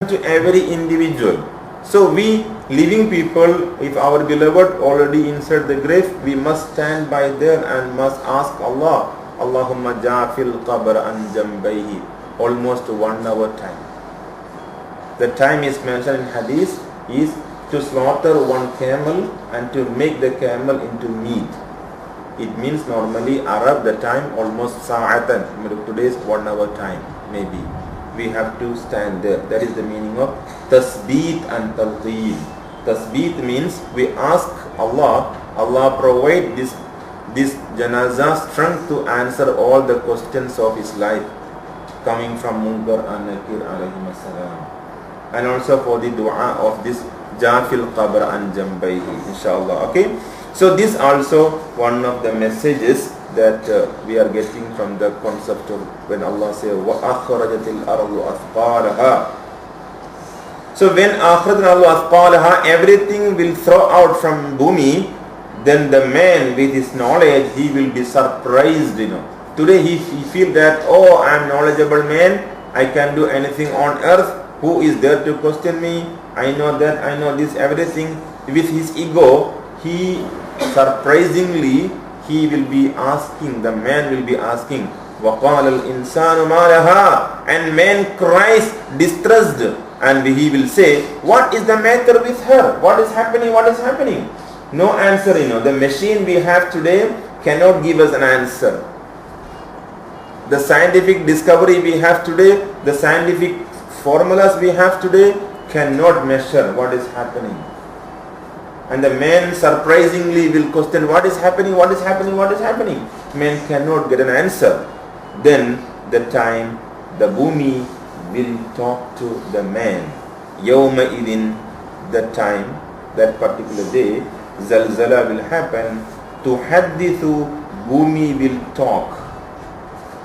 to every individual. So we living people, if our beloved already inside the grave, we must stand by there and must ask Allah, Allahumma ja'fil qabr an jambayhi, almost 1 hour time. The time is mentioned in hadith is to slaughter one camel and to make the camel into meat. It means normally Arab the time almost sa'atan, today's 1 hour time maybe. We have to stand there. That is the meaning of tasbeet and talqeen. Tasbeet means we ask Allah, Allah provide this janazah strength to answer all the questions of his life coming from Munkar and Nakir alayhim assalam. And also for the dua of this Jafil Qabr and Jambayhi, inshallah. Okay. So this also one of the messages that we are getting from the concept of when Allah says وَأَخْرَجَتِ الْأَرْضُ أَثْقَالَهَا. So when أَخْرَجَتِ الْأَرْضُ أَثْقَالَهَا, everything will throw out from Bhumi, then the man with his knowledge, he will be surprised, Today he feel that, oh, I am knowledgeable man, I can do anything on earth, who is there to question me, I know that, I know this, everything. With his ego, he surprisingly, he will be asking, the man will be asking, وَقَالَ الْإِنسَانُ مَا لَهَا, and man cries distressed, and he will say, what is the matter with her? What is happening? What is happening? No answer, The machine we have today cannot give us an answer. The scientific discovery we have today, the scientific formulas we have today cannot measure what is happening. And the man surprisingly will question, what is happening, what is happening, what is happening? Man cannot get an answer. Then the time, the Bhumi will talk to the man. Yawma idin, the time, that particular day, Zalzala will happen. Tuhaddithu, Bhumi will talk.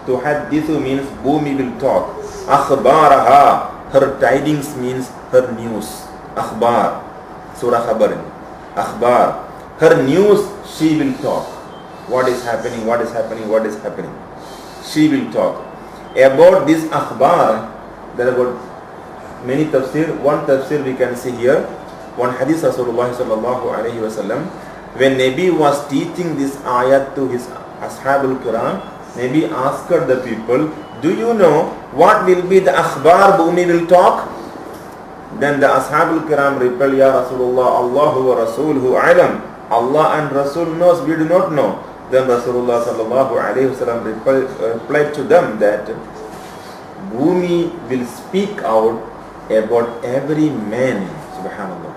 Tuhaddithu means Bhumi will talk. Akhbaraha, her tidings means her news. Akhbar, Surah Khabarin. Akhbar, her news, she will talk. What is happening, what is happening, what is happening. She will talk. About this akhbar, there are about many tafsir. One tafsir we can see here. One hadith Rasulullah sallallahu alayhi wa sallam. When Nabi was teaching this ayat to his Ashabul Quran, Nabi asked the people, do you know what will be the akhbar Bhumi will talk? Then the Ashabul Kiram replied, Ya Rasulullah, Allahu wa Rasuluhu alam. Allah and Rasul knows, we do not know. Then Rasulullah sallallahu alayhi wa sallam replied to them that Bhumi will speak out about every man, subhanallah.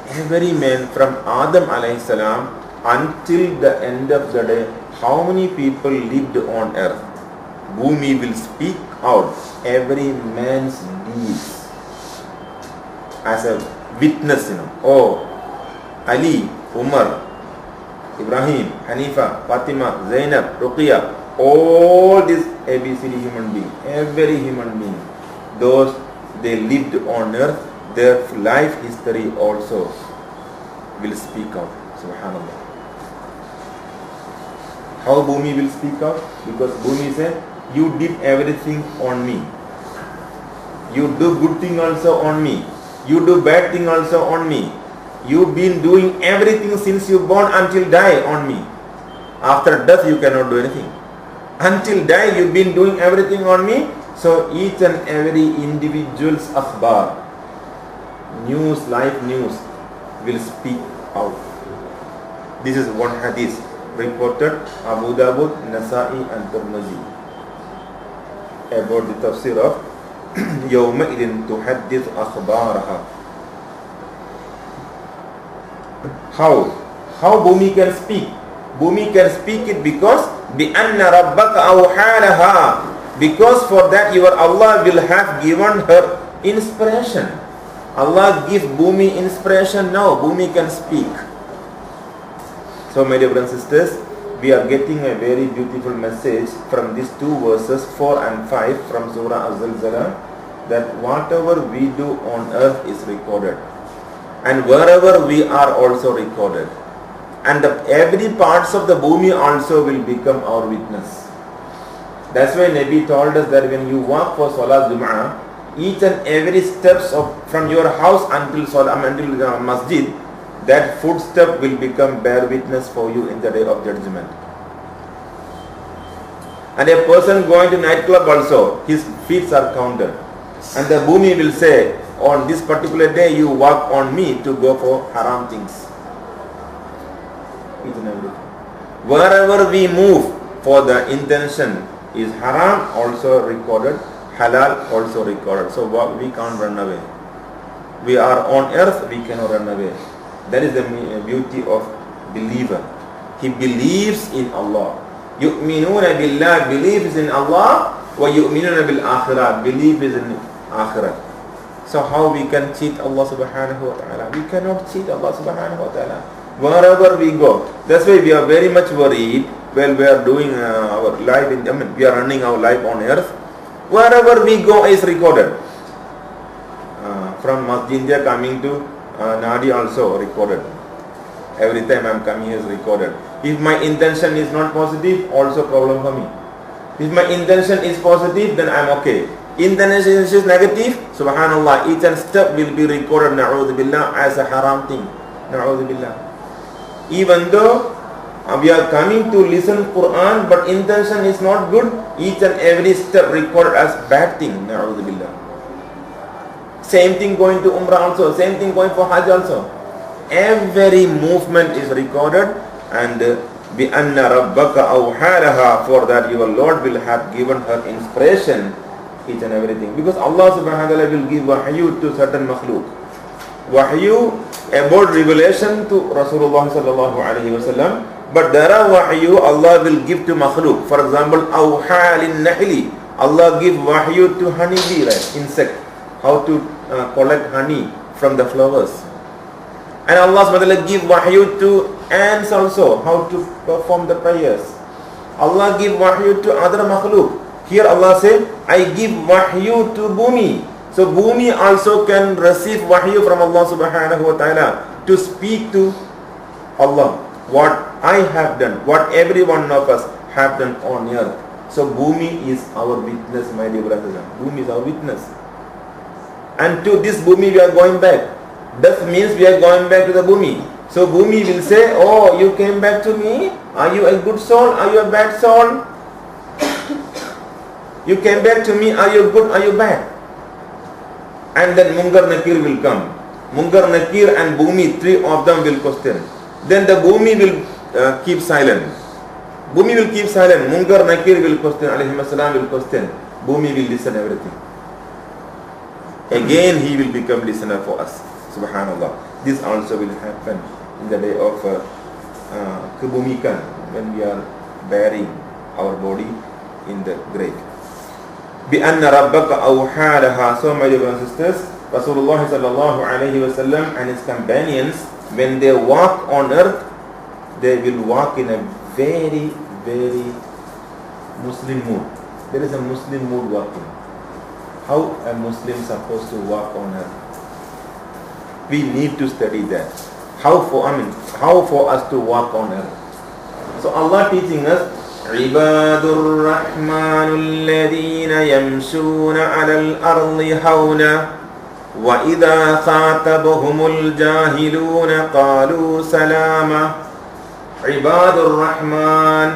Every man from Adam alayhi salam until the end of the day, how many people lived on earth. Bhumi will speak out every man's deeds. As a witness, Oh, Ali, Umar, Ibrahim, Hanifa, Fatima, Zainab, Ruqya, all these ABCD human beings, every human being, those they lived on earth, their life history also will speak out. Subhanallah. How Bhumi will speak out? Because Bhumi said, you did everything on me. You do good thing also on me. You do bad thing also on me. You've been doing everything since you born until die on me. After death you cannot do anything. Until die you've been doing everything on me. So each and every individual's akhbar, news, life news will speak out. This is one hadith reported Abu Dawud, Nasa'i and Tirmidhi about the tafsir of يومئذ تحدث أخبارها. How Bhumi can speak? Bhumi can speak it because بِأَنَّ رَبَّكَ أَوْحَى لَهَا, because for that your Allah will have given her inspiration. Allah give Bhumi inspiration now. Bhumi can speak. So my dear brothers and sisters, we are getting a very beautiful message from these two verses 4 and 5 from Surah Az-Zalzala, that whatever we do on earth is recorded, and wherever we are also recorded, and every parts of the Bhumi also will become our witness. That's why Nabi told us that when you walk for Salat Jum'ah, each and every steps from your house until masjid, that footstep will become bear witness for you in the day of judgment. And a person going to nightclub also, his feet are counted. And the Bhumi will say, on this particular day you walk on me to go for haram things. Each and every. Wherever we move for the intention is haram also recorded, halal also recorded. So we can't run away. We are on earth, we cannot run away. That is the beauty of believer. He believes in Allah. Yu'minuna billah, believes in Allah. Wa yu'minuna bil akhirah, believe is in akhirah. So how we can cheat Allah subhanahu wa ta'ala? We cannot cheat Allah subhanahu wa ta'ala. Wherever we go. That's why we are very much worried while we are doing our life we are running our life on earth. Wherever we go is recorded. From Masjid India coming to Nadi also recorded. Every time I am coming is recorded. If my intention is not positive, also problem for me. If my intention is positive, then I am okay. Intention is negative, subhanallah, each and step will be recorded, na'udhu billah, as a haram thing. Na'udhu billah. Even though we are coming to listen Quran, but intention is not good, each and every step recorded as bad thing, na'udhu billah. Same thing going to Umrah also, same thing going for Hajj also. Every movement is recorded, and بِأَنَّ رَبَّكَ أَوْحَالَهَا, for that your Lord will have given her inspiration, each and everything. Because Allah subhanahu wa ta'ala will give wahyu to certain makhluk. Wahyu about revelation to Rasulullah sallallahu alayhi wa sallam, but there are wahyu Allah will give to makhluk. For example, أَوْحَى لِلنَّحْلِ, Allah give wahyu to honeybee, right? Insect, how to collect honey from the flowers. And Allah subhanahu wa ta'ala give wahyu to ants also, how to perform the prayers. Allah give wahyu to other makhluk. Here Allah said, I give wahyu to Bhumi. So Bhumi also can receive wahyu from Allah subhanahu wa ta'ala to speak to Allah. What I have done, what every one of us have done on earth. So Bhumi is our witness, my dear brothers. Bhumi is our witness. And to this Bhumi we are going back. That means we are going back to the Bhumi. So Bhumi will say, oh, you came back to me? Are you a good soul? Are you a bad soul? You came back to me, are you good, are you bad? And then Munkar Nakir will come. Munkar Nakir and Bhumi, three of them will question. Then the Bhumi will keep silent. Bhumi will keep silent. Munkar Nakir will question, alayhi salam will question. Bhumi will listen everything. Again he will become listener for us. Subhanallah. This also will happen in the day of Kebumikan, when we are burying our body in the grave. بِأَنَّ رَبَّكَ أَوْحَى لَهَا. So my dear brothers and sisters, Rasulullah sallallahu alayhi wa sallam and his companions, when they walk on earth, they will walk in a very, very Muslim mood. There is a Muslim mood walking. How a Muslim is supposed to walk on earth? We need to study that. How for us to walk on earth? So Allah teaching us, عِبَادُ الرَّحْمَنُ الَّذِينَ يَمْشُونَ عَلَى الْأَرْضِ هَوْنًا وَإِذَا خَاطَبَهُمُ الْجَاهِلُونَ قَالُوا سَلَامًا. عِبَادُ الرَّحْمَنِ,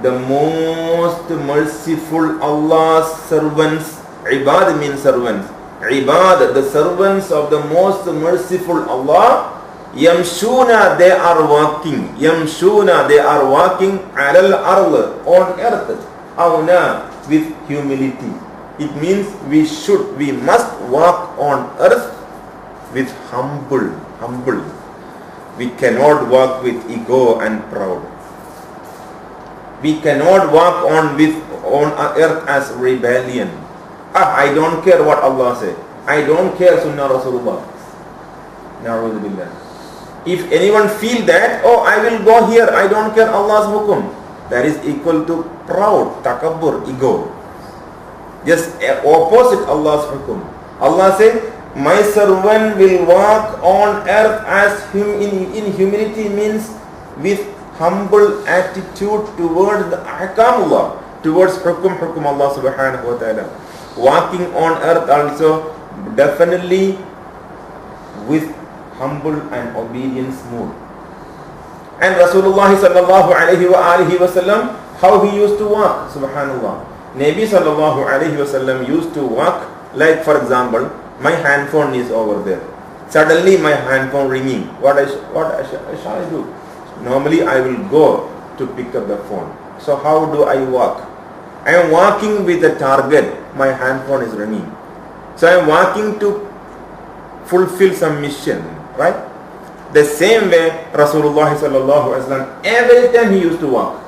the most merciful Allah's servants. Ibad means servants. Ibad, the servants of the most merciful Allah. Yamshuna, they are walking. Yamshuna, they are walking. Alal arl, on earth. Awna, with humility. It means we must walk on earth with humble. We cannot walk with ego and proud. We cannot walk on earth as rebellion. I don't care what Allah said. I don't care Sunnah Rasulullah. Na'udhu billah. If anyone feel that, I will go here, I don't care Allah's hukum, that is equal to proud, takabbur, ego. Just opposite Allah's hukum. Allah said, my servant will walk on earth as in humility, means with humble attitude towards the ahkam Allah, towards hukum Allah subhanahu wa ta'ala. walking on earth also definitely with humble and obedience mood. And Rasulullah sallallahu alayhi wa alihi wasallam, how he used to walk, subhanallah. Nabi sallallahu alayhi wasallam used to walk like, for example, my handphone is over there. Suddenly my handphone ringing. What shall I do? Normally I will go to pick up the phone. So how do I walk? I am walking with a target. My handphone is ringing. So I am walking to fulfill some mission, right? The same way Rasulullah sallallahu alaihi wasallam, every time he used to walk.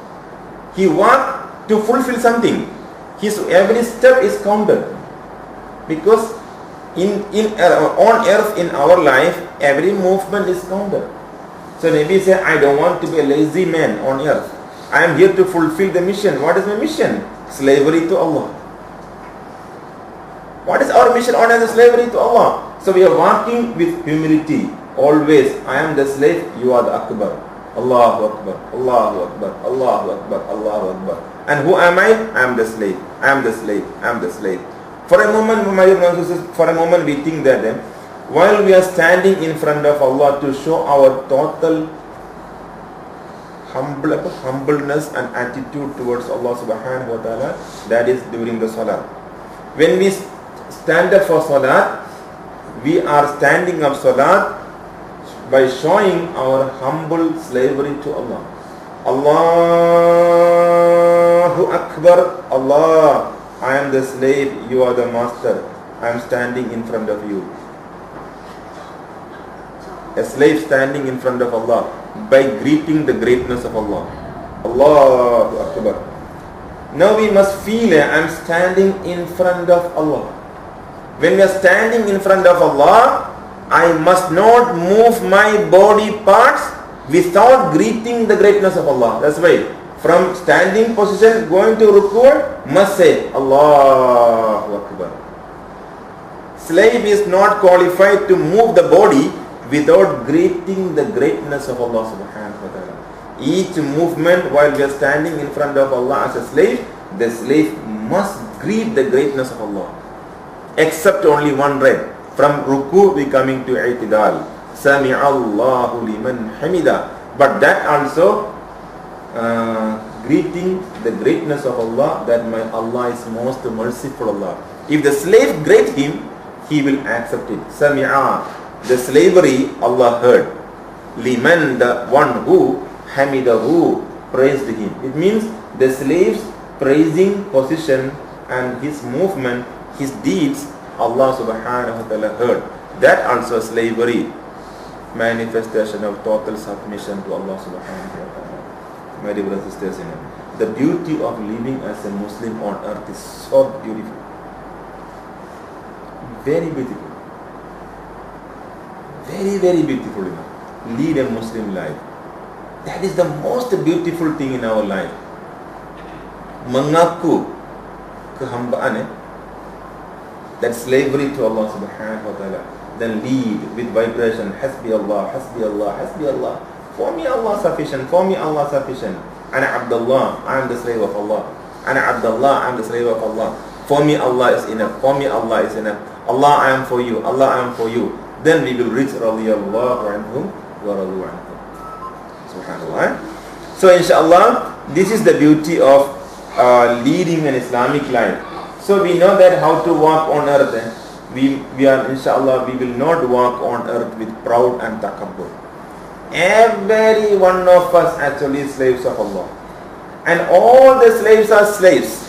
He walked to fulfill something. His every step is counted. Because on earth in our life, every movement is counted. So Nabi said, I don't want to be a lazy man on earth. I am here to fulfill the mission. What is my mission? Slavery to Allah. What is our mission on earth? Slavery to Allah. So we are walking with humility. Always, I am the slave, you are the Akbar. Allahu Akbar, Allahu Akbar, Allahu Akbar, Allahu Akbar. And who am I? I am the slave. I am the slave. I am the slave. For a moment, my dear brothers and sisters, for a moment we think that while we are standing in front of Allah to show our total humbleness and attitude towards Allah subhanahu wa ta'ala, that is during the salah. When we stand up for salah, we are standing up salah by showing our humble slavery to Allah. Allahu Akbar, Allah, I am the slave, you are the master. I am standing in front of you. A slave standing in front of Allah by greeting the greatness of Allah. Allahu Akbar. Now we must feel I am standing in front of Allah. When we are standing in front of Allah, I must not move my body parts without greeting the greatness of Allah. That's why from standing position going to ruku' must say Allahu Akbar. Slave is not qualified to move the body without greeting the greatness of Allah subhanahu wa ta'ala. Each movement while we are standing in front of Allah as a slave, the slave must greet the greatness of Allah. Except only one right. From ruku we coming to i'tidal. Sami'allahu liman hamida. But that also greeting the greatness of Allah, that my Allah is most merciful Allah. If the slave greet him, he will accept it. Sami'a, the slavery Allah heard. Liman, the one who, hamidahu, praised him. It means the slave's praising position and his movement, his deeds, Allah subhanahu wa ta'ala heard. That also slavery, manifestation of total submission to Allah subhanahu wa ta'ala. My dear brothers and sisters, the beauty of living as a Muslim on earth is so beautiful. Very beautiful. Very, very beautiful. Lead a Muslim life. That is the most beautiful thing in our life. Mengaku kehambaan, that slavery to Allah subhanahu wa ta'ala. Then lead with vibration. Hasbi Allah, Hasbi Allah, Hasbi Allah. For me Allah sufficient. For me Allah sufficient. Ana Abdullah, I am the slave of Allah. Ana Abdullah, I am the slave of Allah. For me Allah is enough. For me Allah is enough. Allah, I am for you. Allah, I am for you. Then we will reach radiyallahu anhum wa radu anhum. Subhanallah. So inshallah, this is the beauty of leading an Islamic life. So we know that how to walk on earth. We are, inshallah, we will not walk on earth with proud and takabbur. Every one of us actually is slaves of Allah. And all the slaves are slaves.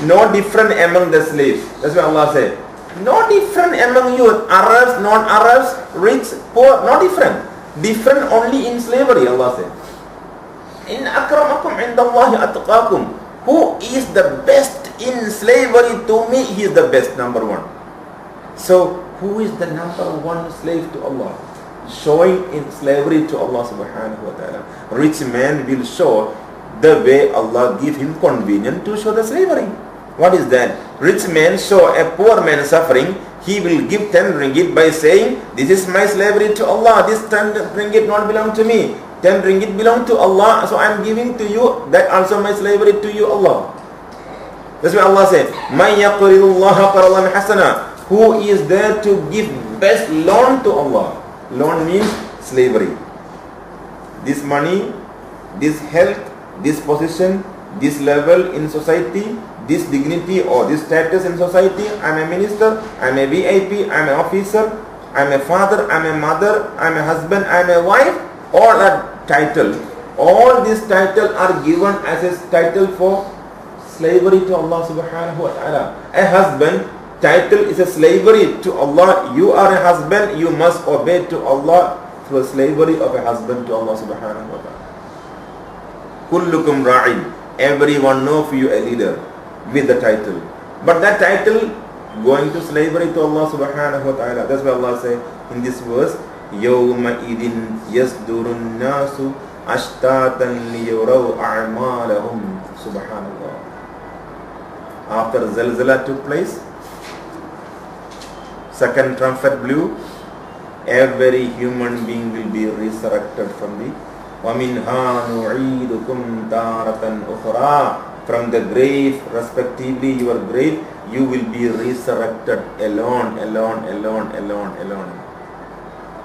No different among the slaves. That's what Allah said. No different among you. Arabs, non-Arabs, rich, poor, no different. Different only in slavery, Allah said. In akramakum indallahi atqakum. Who is the best in slavery to me? He is the best, number one. So, who is the number one slave to Allah? Showing in slavery to Allah subhanahu wa ta'ala. Rich man will show the way Allah give him convenience to show the slavery. What is that? Rich man show a poor man suffering. He will give 10 ringgit by saying, this is my slavery to Allah. This 10 ringgit not belong to me. 10 ringgit belong to Allah. So I am giving to you. That also my slavery to you, Allah. That's why Allah said, مَنْ يَقْرِضُ اللَّهَ قَرْضًا حَسَنًا. Who is there to give best loan to Allah? Loan means slavery. This money, this health, this position, this level in society, this dignity or this status in society. I'm a minister, I'm a VIP, I'm an officer, I'm a father, I'm a mother, I'm a husband, I'm a wife. All are title. All these titles are given as a title for slavery to Allah subhanahu wa ta'ala. A husband, title is a slavery to Allah. You are a husband, you must obey to Allah through slavery of a husband to Allah subhanahu wa ta'ala. Kullukum ra'in. Everyone knows you a leader with the title. But that title going to slavery to Allah subhanahu wa ta'ala. That's why Allah says in this verse, يَوْمَ إِذٍ يَصْدُرُ النَّاسُ أَشْتَاتًا لِيُرَوْا أَعْمَالَهُمْ. Subhanallah. After Zalzala took place, second trumpet blew, every human being will be resurrected from the وَمِنْهَا نُعِيدُكُمْ تَارَةً أُخْرَى. From the grave, respectively your grave, you will be resurrected alone.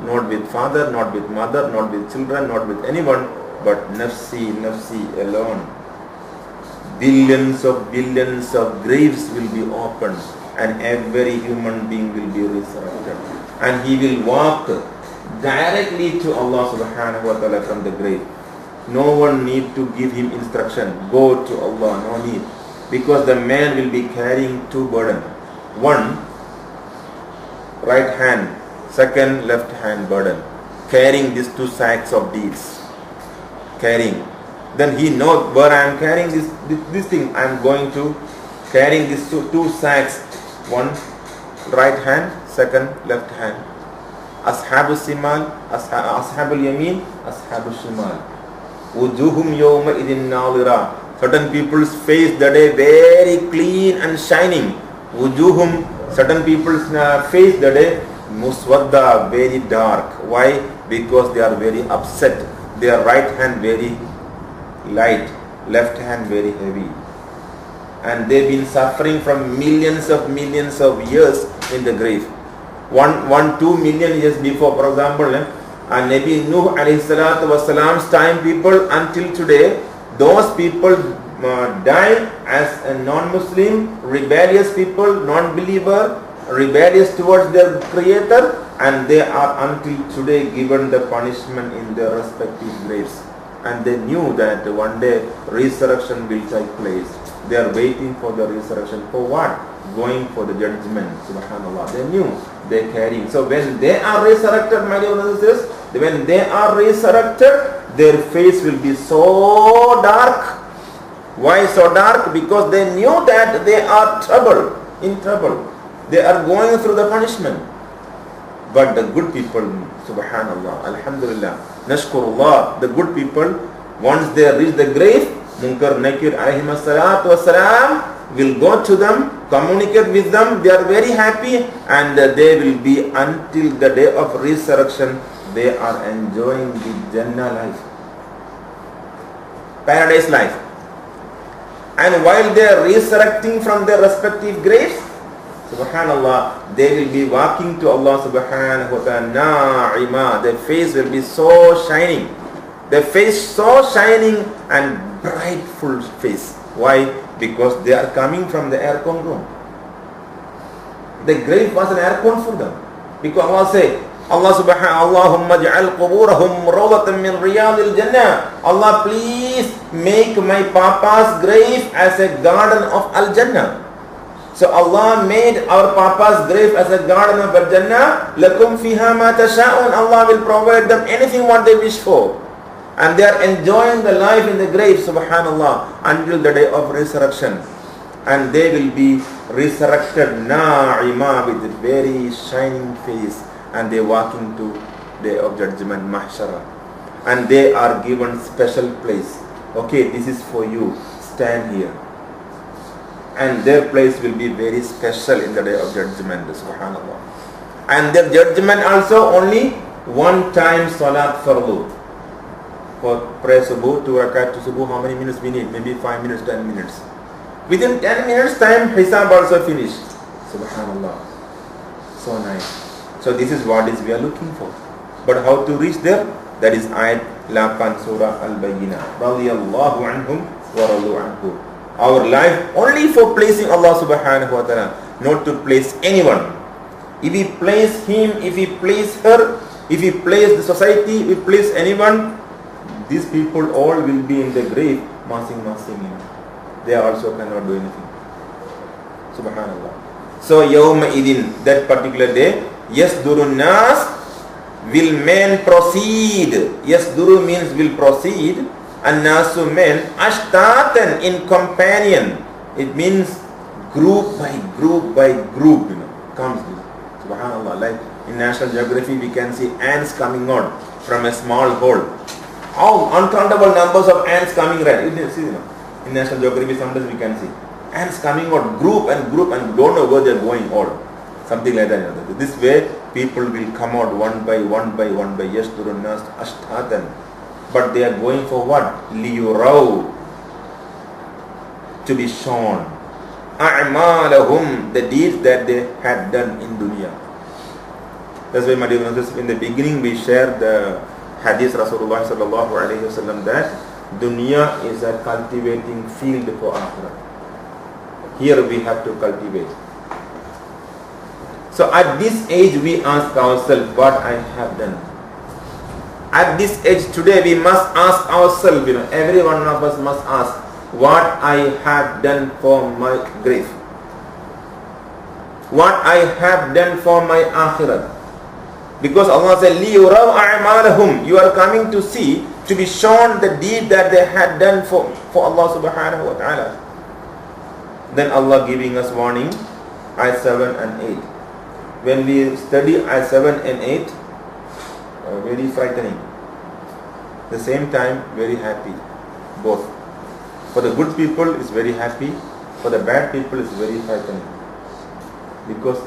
Not with father, not with mother, not with children, not with anyone, but nafsi alone. Billions of graves will be opened and every human being will be resurrected. And he will walk directly to Allah subhanahu wa ta'ala from the grave. No one need to give him instruction. Go to Allah, no need. Because the man will be carrying two burdens. One, right hand. Second, left hand burden. Carrying these two sacks of deeds. Carrying. Then he knows where I am carrying this thing. I am going to carrying these two sacks. One, right hand. Second, left hand. Ashabul Simal, Ashabul Yamin, Ashabul Shimal. Wujuhum yawma idin nadira. Certain people's face that day very clean and shining. Wujuhum, certain people's face that day muswadda, very dark. Why? Because they are very upset. Their right hand very light, left hand very heavy. And they've been suffering from millions of years in the grave. 2 million years before, for example, and Nabi Nuh alayhi salatu wasalam's time people until today, those people died as a non-Muslim, rebellious people, non-believer, rebellious towards their creator, and they are until today given the punishment in their respective graves. And they knew that one day resurrection will take place. They are waiting for the resurrection. For what? Going for the judgment. Subhanallah. They knew. They carry. So when they are resurrected, my dear brothers and sisters, when they are resurrected, their face will be so dark. Why so dark? Because they knew that they are in trouble. They are going through the punishment. But the good people, subhanallah, alhamdulillah, nashkurullah, the good people, once they reach the grave, Munkar Nakir alayhim salatu wasalam will go to them, communicate with them, they are very happy, and they will be until the day of resurrection, they are enjoying the Jannah life, paradise life. And while they are resurrecting from their respective graves, subhanallah, they will be walking to Allah subhanahu wa ta'ala na'ima. Their face will be so shining. Their face so shining and brightful face. Why? Because they are coming from the aircon room. The grave was an aircon for them. Because Allah said, Allah subhanahu Allahumma ja'al quburahum rawdatan min riyadil jannah. Allah, please make my papa's grave as a garden of al-Jannah. So Allah made our papa's grave as a garden of al-Jannah. Lakum fiha ma tasha'un. Allah will provide them anything what they wish for. And they are enjoying the life in the grave, subhanallah, until the day of resurrection. And they will be resurrected na'ima with a very shining face. And they walk into day of judgment, mahshara. And they are given special place. Okay, this is for you. Stand here. And their place will be very special in the day of judgment, subhanallah. And their judgment also only one time salat fardu. For prayer subuh, 2 rakat to subuh, how many minutes we need? Maybe 5 minutes, 10 minutes. Within 10 minutes time, Hisab also finished. Subhanallah. So nice. So this is what we are looking for. But how to reach there? That is Ayat 8 Surah Al-Bayyinah. Radiyallahu anhum wa radu anhu. Our life only for placing Allah subhanahu wa ta'ala, not to place anyone. If we place him, if we place her, if we place the society, if we place anyone, these people all will be in the grave, massing. They also cannot do anything. Subhanallah. So Yawma idin, that particular day, Yasdurun nas, will men proceed. Yasduru means will proceed, and nasu men, ashtatan, in companion. It means group by group by group, comes this. Subhanallah. Like in National Geography we can see ants coming out from a small hole. How uncountable numbers of ants coming right. In National Geography sometimes we can see ants coming out group and don't know where they are going all. Something like that. This way people will come out one by one. Yasdurun nas ashtatan. But they are going for what? Liyuraw. To be shown. A'malahum, the deeds that they had done in dunya. That's why, my dear brothers, in the beginning we shared the hadith Rasulullah sallallahu alayhi wa sallam that dunya is a cultivating field for akhirah. Here we have to cultivate. So at this age we ask ourselves what I have done. At this age today we must ask ourselves, every one of us must ask, what I have done for my grave, what I have done for my akhirah. Because Allah said, لِيُرَوْا أَعْمَالَهُمْ, you are coming to see, to be shown the deed that they had done for Allah subhanahu wa ta'ala. Then Allah giving us warning, ayat 7 and 8. When we study ayat 7 and 8, very frightening. At the same time, very happy. Both. For the good people is very happy, for the bad people is very frightening. Because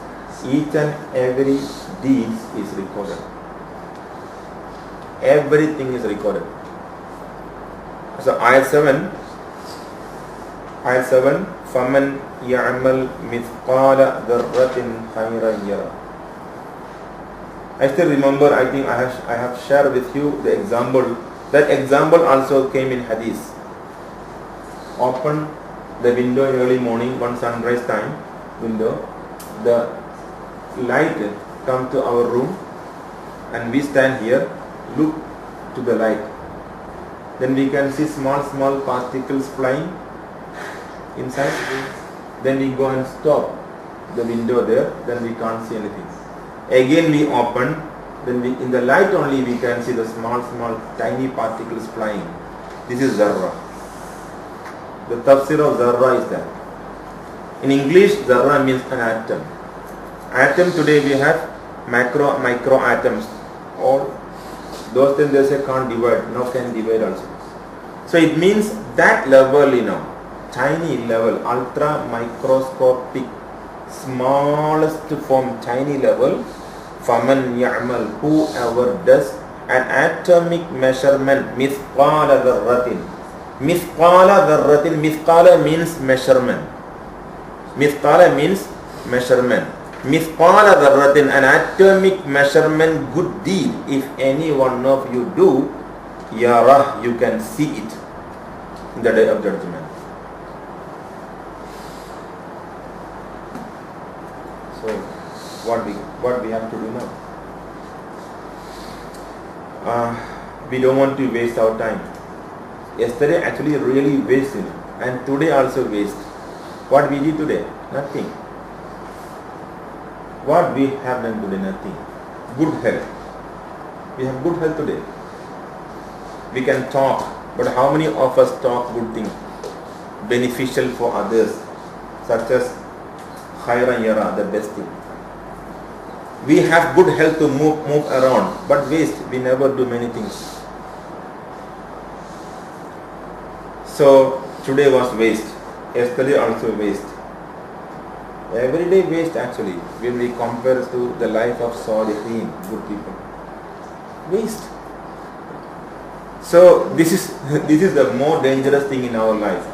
each and every deed is recorded. Everything is recorded. So ayat 7, فَمَنْ يَعْمَلْ مِثْقَالَ ذَرَّةٍ خَيْرًا يَرَى. I still remember, I think I have shared with you the example. That example also came in hadith. Open the window early morning, one sunrise time window, the light come to our room and we stand here, look to the light. Then we can see small particles flying inside. Then we go and stop the window there, then we can't see anything. Again we open, then in the light only we can see the small tiny particles flying. This is zarra. The tafsir of zarra is that. In English, zarra means an atom. Atom today we have micro atoms. All those things they say can't divide. Now can divide also. So it means that level, tiny level, ultra microscopic, smallest form, tiny level. فَمَنْ يَعْمَلْ, whoever does an atomic measurement, mithqala dharratin. Mithqala dharratin, mithqala means measurement. Mithqala means measurement. Mithqala dharratin, an atomic measurement good deed. If any one of you do, yarah, you can see it in the day of judgment. So what we have to do now? We don't want to waste our time. Yesterday actually really wasted, and today also waste. What we did today? Nothing. What we have done today? Nothing. Good health. We have good health today. We can talk, but how many of us talk good things, beneficial for others, such as khairan yara, the best thing. We have good health to move around, but waste, we never do many things. So today was waste, yesterday also waste. Every day waste actually, when we compare to the life of Salihin, good people. Waste. So this is the more dangerous thing in our life.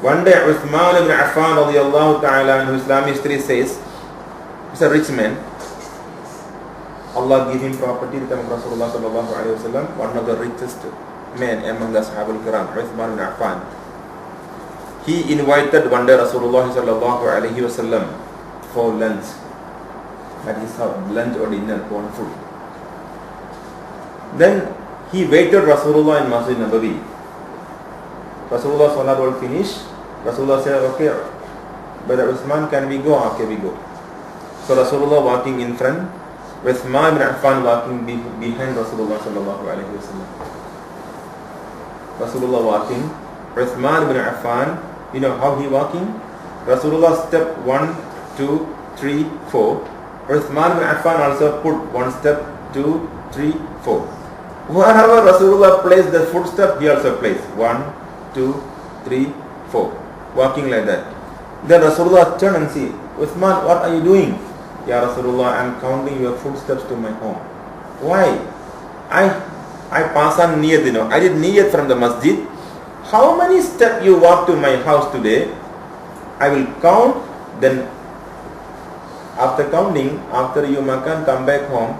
One day Uthman ibn Affan radiallahu ta'ala in Islamic history says, he's a rich man. Allah gave him property in the time of Rasulullah sallallahu alayhi wa sallam, one of the richest men among the Sahaba al-Kiram, Uthman ibn Affan. He invited one day Rasulullah sallallahu alayhi wa sallam for lunch. That is how lunch or dinner, for food. Then he waited Rasulullah in Masjid Nabawi. Rasulullah salat all finished. Rasulullah said, okay, Brother Uthman, can we go? Okay, we go. So Rasulullah walking in front, Uthman ibn Affan walking behind Rasulullah sallallahu alayhi wa sallam. Rasulullah walking, Uthman ibn Affan, you know how he walking? Rasulullah step 1, 2, 3, 4. Uthman ibn Affan also put one step, 2, 3, 4. Wherever Rasulullah placed the footstep, he also placed 1, 2, 3, 4. Walking like that. Then Rasulullah turned and see, Uthman, what are you doing? Ya Rasulullah, I am counting your footsteps to my home. Why? I pass on niyat, you know. I did niyat from the masjid. How many steps you walk to my house today? I will count. Then after counting, after you makan, come back home,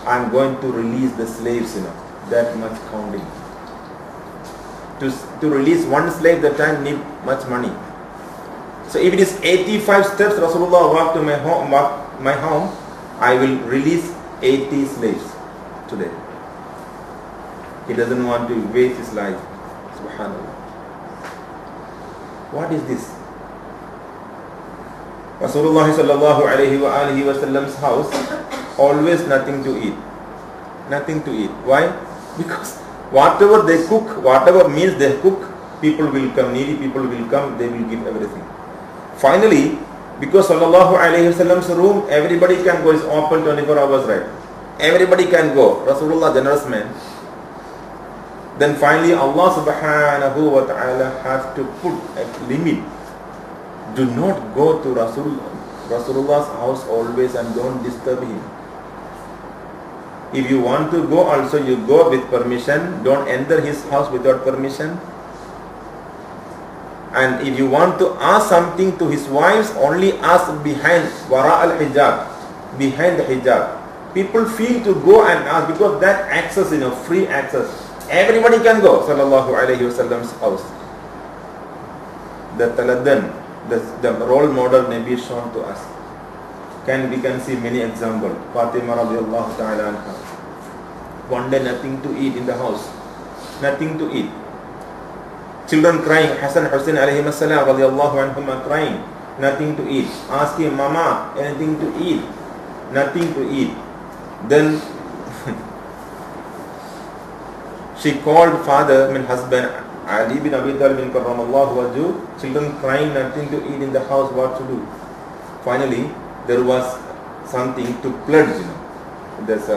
I am going to release the slaves, you know. That much counting. To release one slave, that time need much money. So if it is 85 steps Rasulullah walked to my home, I will release 80 slaves today. He doesn't want to waste his life. Subhanallah. What is this? Rasulullah sallallahu alayhi wa alihi wa sallam's house, always nothing to eat. Nothing to eat. Why? Because whatever they cook, whatever meals they cook, people will come, needy people will come, they will give everything. Finally, because sallallahu alayhi wa sallam's room, everybody can go, is open 24 hours, right? Everybody can go. Rasulullah, generous man. Then finally Allah subhanahu wa ta'ala has to put a limit. Do not go to Rasulullah's house always and don't disturb him. If you want to go also, you go with permission. Don't enter his house without permission. And if you want to ask something to his wives, only ask behind wara al-hijab, behind the hijab. People feel to go and ask because that access, you know, free access. Everybody can go, sallallahu alayhi wa sallam's house. The taladan, the role model may be shown to us. We can see many examples. Fatima radiallahu ta'ala anha. One day nothing to eat in the house. Nothing to eat. Children crying. Hassan Hussein alayhi salam radiallahu anhum are crying. Nothing to eat. Asking, Mama, anything to eat? Nothing to eat. Then she called father, husband, Ali bin Abi Talib bin karramallahu wajhu. Children crying, nothing to eat in the house, what to do? Finally, there was something to pledge, you know. There's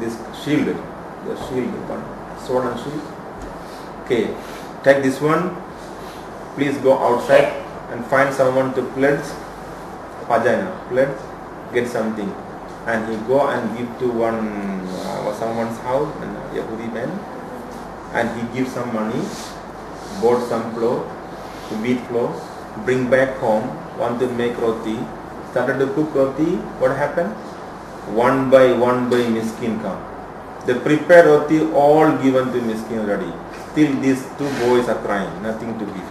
this shield, the shield, one sword and shield. Okay, take this one. Please go outside and find someone to pledge. Pajana, pledge, get something. And he go and give to someone's house, and Yahudi man, and he gives some money, bought some flour, wheat flour, bring back home, want to make roti, started to cook roti. What happened? One by miskin come. The prepared roti all given to miskin already. Still these two boys are crying, nothing to give.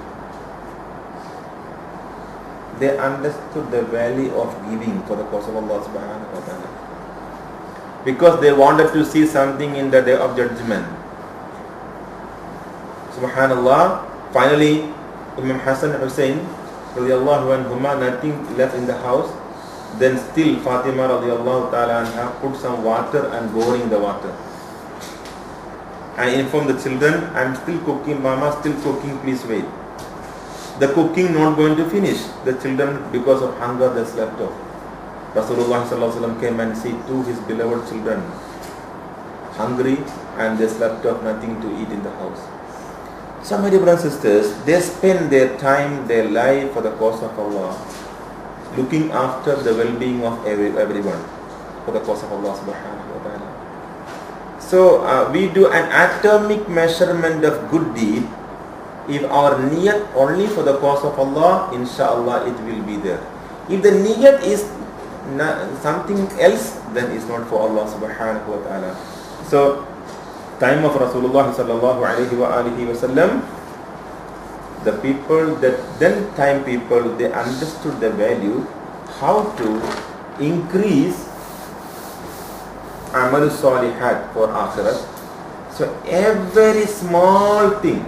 They understood the value of giving for the cause of Allah subhanahu wa ta'ala. Because they wanted to see something in the day of judgment. Subhanallah. Finally, Imam Hassan Hussein radiallahu anhuma, nothing left in the house. Then still Fatima radiallahu ta'ala anha put some water and boiling the water. And informed the children, I am still cooking, Mama still cooking, please wait. The cooking not going to finish. The children, because of hunger, they slept off. Rasulullah sallallahu alaihi wasallam came and see two his beloved children hungry and they slept off, nothing to eat in the house. So my dear brothers and sisters, they spend their time, their life for the cause of Allah, looking after the well-being of everyone for the cause of Allah subhanahu wa ta'ala. So we do an atomic measurement of good deed If our niyat only for the cause of Allah, inshallah it will be there. If the niyat is something else, then it's not for Allah subhanahu wa ta'ala. So, time of Rasulullah sallallahu alayhi wa alihi wa sallam, the people that then time people, they understood the value, how to increase amal salihat for akhirat. So every small thing